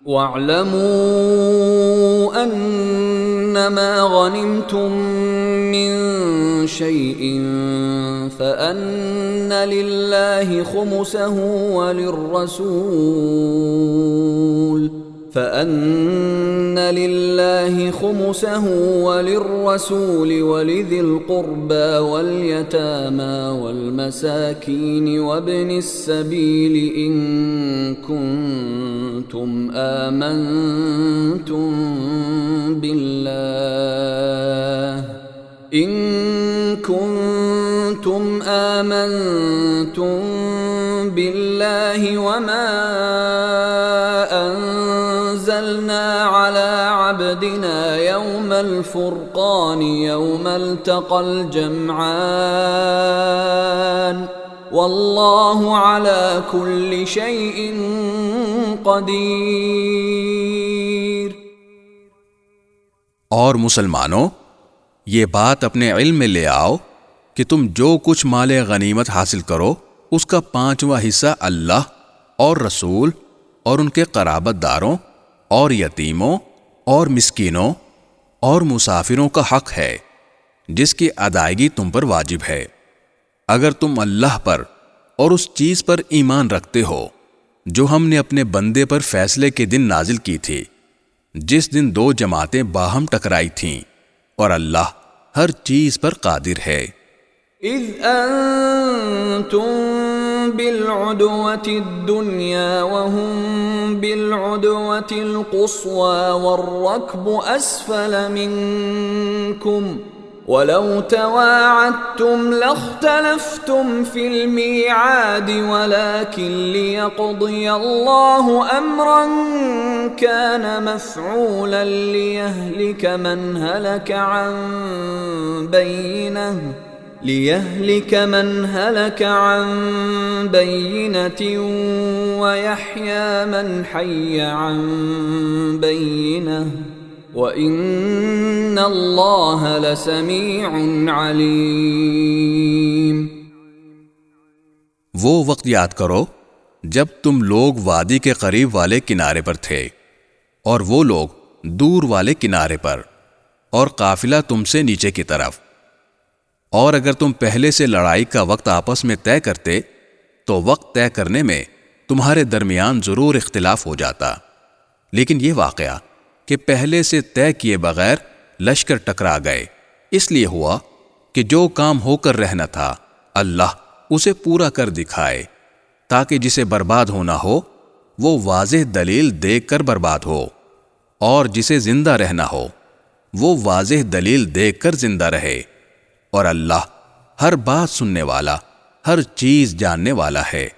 وَاعْلَمُوا أَنَّمَا غَنِمْتُم مِّن شَيْءٍ فَأَنَّ لِلَّهِ خُمُسَهُ وَلِلرَّسُولِ وَلِذِي الْقُرْبَى وَالْيَتَامَى وَالْمَسَاكِينِ وَابْنِ السَّبِيلِ إِن كُنتُمْ آمنتم بالله وما أنزلنا على عبدنا يوم الفرقان يوم التقى الجمعان والله على كل شيء قدیر۔ اور مسلمانوں، یہ بات اپنے علم میں لے آؤ کہ تم جو کچھ مال غنیمت حاصل کرو اس کا 5واں حصہ اللہ اور رسول اور ان کے قرابت داروں اور یتیموں اور مسکینوں اور مسافروں کا حق ہے جس کی ادائیگی تم پر واجب ہے، اگر تم اللہ پر اور اس چیز پر ایمان رکھتے ہو جو ہم نے اپنے بندے پر فیصلے کے دن نازل کی تھی، جس دن 2 جماعتیں باہم ٹکرائی تھیں، اور اللہ ہر چیز پر قادر ہے۔ اذ انتم بالعدوة الدنيا وهم بالعدوة القصوى والركب اسفل منكم ولو تواعدتم لاختلفتم في الميعاد ولكن ليقضي الله امرا كان مفعولا ليهلك من هلك عن بينة ويحيى من حي عن بينة وَإِنَّ اللَّهَ لَسَمِيعٌ عَلِيمٌ۔ وہ وقت یاد کرو جب تم لوگ وادی کے قریب والے کنارے پر تھے اور وہ لوگ دور والے کنارے پر، اور قافلہ تم سے نیچے کی طرف، اور اگر تم پہلے سے لڑائی کا وقت آپس میں طے کرتے تو وقت طے کرنے میں تمہارے درمیان ضرور اختلاف ہو جاتا، لیکن یہ واقعہ کہ پہلے سے طے کیے بغیر لشکر ٹکرا گئے اس لیے ہوا کہ جو کام ہو کر رہنا تھا اللہ اسے پورا کر دکھائے، تاکہ جسے برباد ہونا ہو وہ واضح دلیل دیکھ کر برباد ہو، اور جسے زندہ رہنا ہو وہ واضح دلیل دیکھ کر زندہ رہے، اور اللہ ہر بات سننے والا، ہر چیز جاننے والا ہے۔